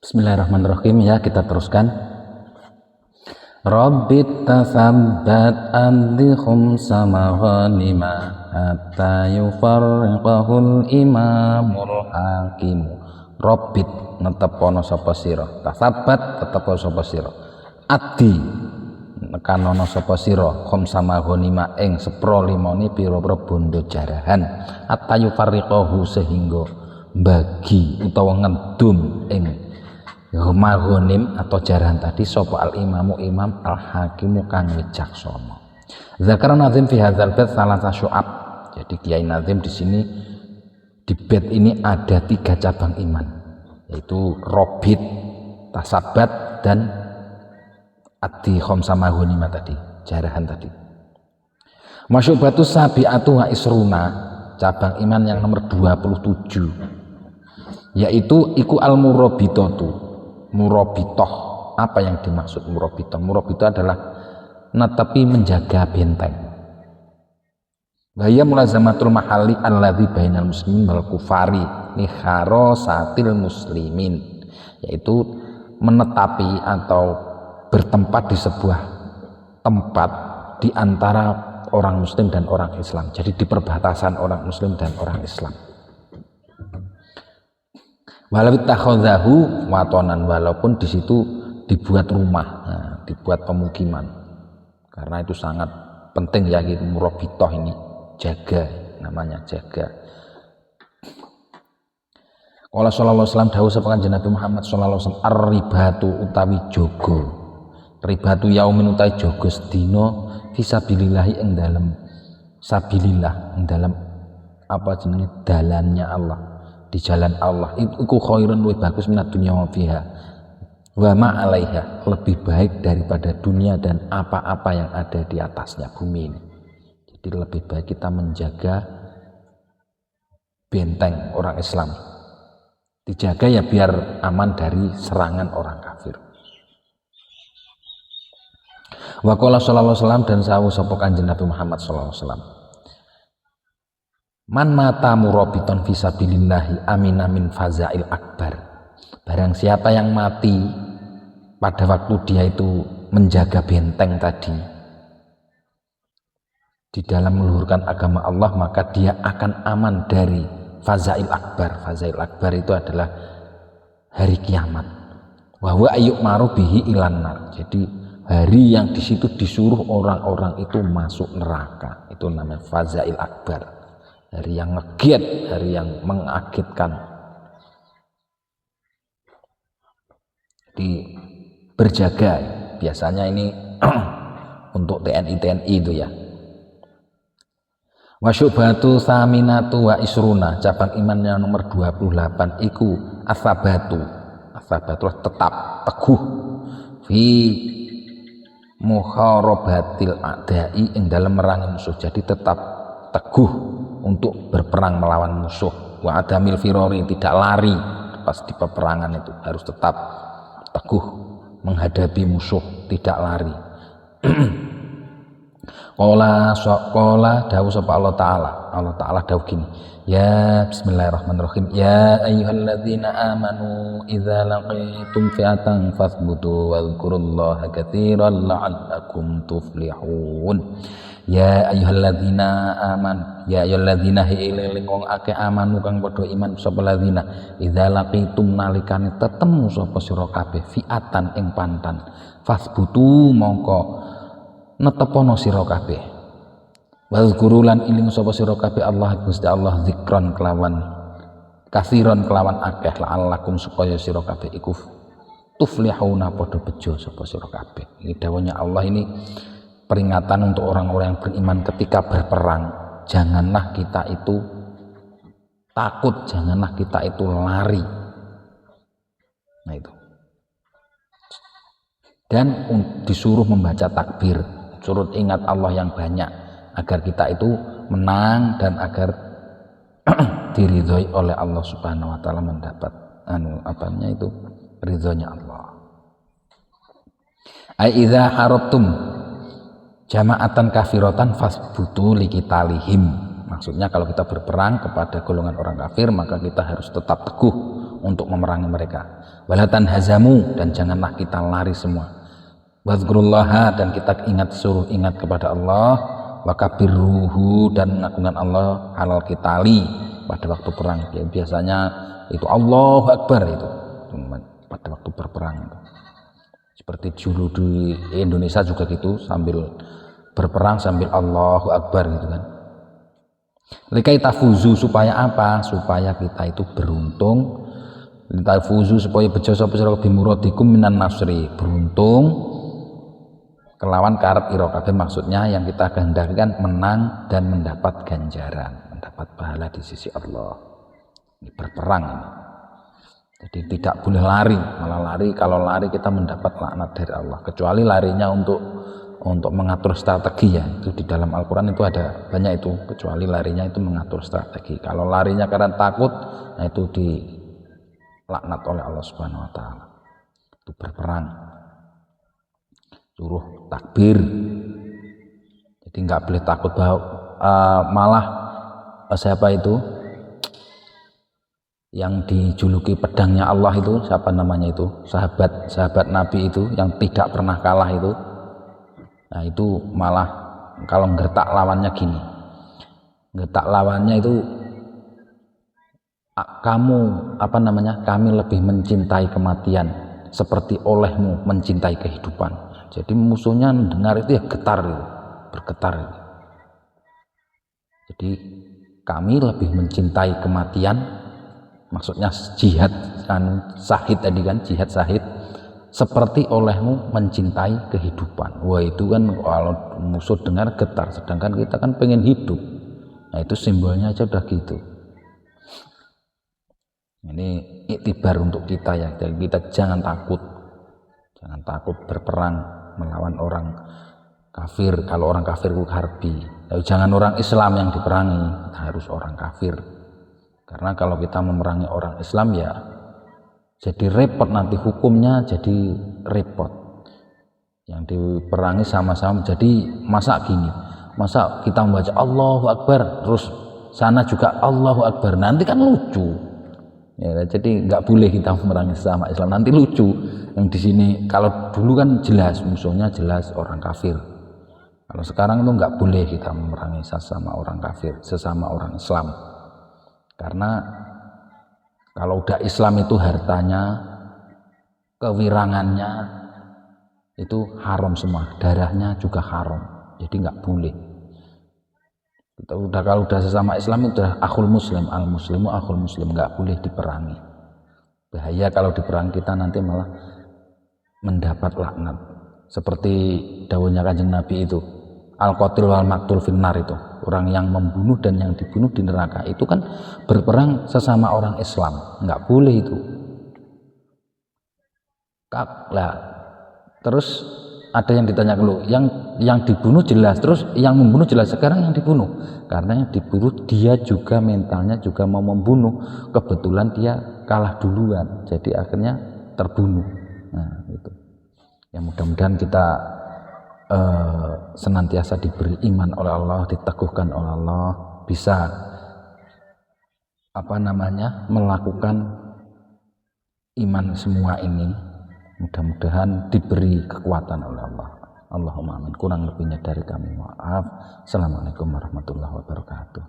Bismillahirrahmanirrahim, ya kita teruskan. Rabbit tasabbat adhihum sama ghanima hatta yufarriqahul imamul hakim. Rabbit netepono sapa sira, tasabbat tetepo sapa sira, addi nekanono sapa sira khum sama ghanima ing seprolimone pira-pira bondo jarahan hatta yufarriqahu sehingga bagi utawa ngedum ing maghonim atau jarahan tadi sapa al imamu imam al hakimu kang wicaksana. Zakara Nazim fi hadzal bait salasa syu'ab. Jadi Kiai Nazim di sini di bait ini ada 3 cabang iman, yaitu robit, tasabat dan ati khamsa maghanima tadi, jarahan tadi. Masyubatu sabi'atu wa isruna, cabang iman yang nomor 27, yaitu iku al murabitatu. Murabitoh, apa yang dimaksud murabitoh? Murabitoh adalah netepi menjaga benteng. Bahaya mulazamatul mahali alladzi bainal muslimin wal kufari li kharasatil muslimin, yaitu menetapi atau bertempat di sebuah tempat di antara orang muslim dan orang Islam. Jadi di perbatasan orang muslim dan orang Islam. Walau takhadzahu watonan, walaupun di situ dibuat rumah, dibuat pemukiman, karena itu sangat penting ya, gitu. Murabitoh ini jaga, namanya jaga. Qala sallallahu alaihi wasallam dawuh sapa Kanjeng Nabi Muhammad sallallahu alaihi wasallam, ar-ribatu utawi jaga, ribatu yaumin utawi jaga sedina fisabilillah ing dalem sabilillah, ing dalem apa jenenge dalannya Allah, di jalan Allah itu khairun wa bagus minat dunya wa fiha wa ma 'alaiha, lebih baik daripada dunia dan apa-apa yang ada di atasnya, bumi ini. Jadi lebih baik kita menjaga benteng orang Islam, dijaga ya biar aman dari serangan orang kafir. Wa qala sallallahu alaihi wasallam, dan sawu sapa Kanjeng Nabi Muhammad sallallahu alaihi wasallam, man mata murabiton fisabilillahi amina min fazail akbar. Barang siapa yang mati pada waktu dia itu menjaga benteng tadi di dalam meluhurkan agama Allah, maka dia akan aman dari fazail akbar. Fazail akbar itu adalah hari kiamat. Wa huwa ayyuk maru bihi ilan nar. Jadi hari yang di situ disuruh orang-orang itu masuk neraka. Itu namanya fazail akbar. Hari yang ngegiat, hari yang mengagetkan. Di berjaga, biasanya ini untuk TNI itu ya. Wa syubhatu saminatu wa isruna, cabang iman yang nomor 28 iku asabatu. Asabatu tetap teguh fi muharabatil a'dai, ing dalam merangi musuh. Jadi tetap teguh untuk berperang melawan musuh. Wa adamil firori, tidak lari pas di peperangan itu, harus tetap teguh menghadapi musuh, tidak lari. Qala dawuh sapa Allah Ta'ala dawuh gini, ya bismillahirrahmanirrahim, ya ayyuhalladzina amanu idza laqitum fi'atan fathbutu wadhkurullaha katsiran la'allakum tuflihun. Ya ayyuhalladzina aman, ya ayyuhalladzina eling wong akeh amanu kang padha iman sapa ladzina idza laqitum nalikane tetemu sapa sira kabeh fi'atan ing pantan fasbutu mongko netepono sira kabeh wazkuru lan iling sapa sira kabeh Allah Gusti Allah zikron kelawan kasiron kelawan akeh la'allakum supaya sira kabeh iku tuflihuna padha bejo sapa sira kabeh. Ini dawuhnya Allah, ini peringatan untuk orang-orang yang beriman ketika berperang. Janganlah kita itu takut, janganlah kita itu lari. Nah itu. Dan disuruh membaca takbir, suruh ingat Allah yang banyak, agar kita itu menang dan agar diridhoi oleh Allah Subhanahu wa taala, mendapat ridhonya Allah. Ai idza harabtum jama'atan kafiratan fasbutu liqitalihim. Maksudnya kalau kita berperang kepada golongan orang kafir, maka kita harus tetap teguh untuk memerangi mereka. Walatan hazamu, dan janganlah kita lari semua. Wadzkurullaha, dan kita suruh ingat kepada Allah. Wakabiruhu, dan mengagungkan Allah halal kitali pada waktu perang. Ya, biasanya itu Allahu Akbar itu pada waktu berperang itu. Seperti dulu di Indonesia juga gitu, sambil berperang sambil Allahu Akbar gitu kan. Likai tafuzu, supaya apa? Supaya kita itu beruntung. Tafuzu, supaya bejo sapa sira bimuradikum minan nasri, beruntung kelawan karep ira kabeh, maksudnya yang kita kehendakkan menang dan mendapat ganjaran, mendapat pahala di sisi Allah. Ini berperang ini. Jadi tidak boleh lari, malah lari, kalau lari kita mendapat laknat dari Allah, kecuali larinya untuk mengatur strategi ya. Itu di dalam Al-Quran itu ada banyak itu, kecuali larinya itu mengatur strategi. Kalau larinya karena takut, nah itu dilaknat oleh Allah Subhanahu wa taala. Itu berperang. Suruh takbir. Jadi nggak boleh takut bahwa malah siapa itu yang dijuluki pedangnya Allah itu, siapa namanya itu, sahabat Nabi itu yang tidak pernah kalah itu. Nah itu malah kalau ngertak lawannya gini, ngertak lawannya itu kami lebih mencintai kematian seperti olehmu mencintai kehidupan. Jadi musuhnya dengar itu ya getar itu, bergetar itu. Jadi kami lebih mencintai kematian, maksudnya jihad kan syahid tadi kan, jihad syahid, seperti olehmu mencintai kehidupan. Wah itu kan kalau musuh dengar getar, sedangkan kita kan pengen hidup. Nah itu simbolnya aja udah gitu. Ini iktibar untuk kita ya, dan kita jangan takut berperang melawan orang kafir. Kalau orang kafir itu harbi, jangan orang Islam yang diperangi, harus orang kafir. Karena kalau kita memerangi orang Islam ya jadi repot, nanti hukumnya jadi repot. Yang diperangi sama-sama, jadi masa kita membaca Allahu Akbar terus sana juga Allahu Akbar, nanti kan lucu ya. Jadi nggak boleh kita memerangi sesama Islam, nanti lucu. Yang di sini kalau dulu kan jelas musuhnya, jelas orang kafir. Kalau sekarang itu nggak boleh kita memerangi sesama orang kafir, sesama orang Islam, karena kalau udah Islam itu hartanya, kewirangannya itu haram semua, darahnya juga haram, jadi nggak boleh. Kalau udah sesama Islam itu udah akhul muslim, al muslimu akhul muslim, nggak boleh diperangi. Bahaya kalau diperangi, kita nanti malah mendapat laknat. Seperti dawuhnya Kanjeng Nabi itu, al qatil wal maqtul finnar, itu orang yang membunuh dan yang dibunuh di neraka. Itu kan berperang sesama orang Islam, nggak boleh itu. Lah terus ada yang ditanya dulu, yang dibunuh jelas, terus yang membunuh jelas, sekarang yang dibunuh, karena yang dibunuh dia juga mentalnya juga mau membunuh, kebetulan dia kalah duluan, jadi akhirnya terbunuh. Nah itu ya, mudah-mudahan kita senantiasa diberi iman oleh Allah, diteguhkan oleh Allah, bisa melakukan iman semua ini. Mudah-mudahan diberi kekuatan oleh Allah. Allahumma amin. Kurang lebihnya dari kami maaf. Assalamualaikum warahmatullahi wabarakatuh.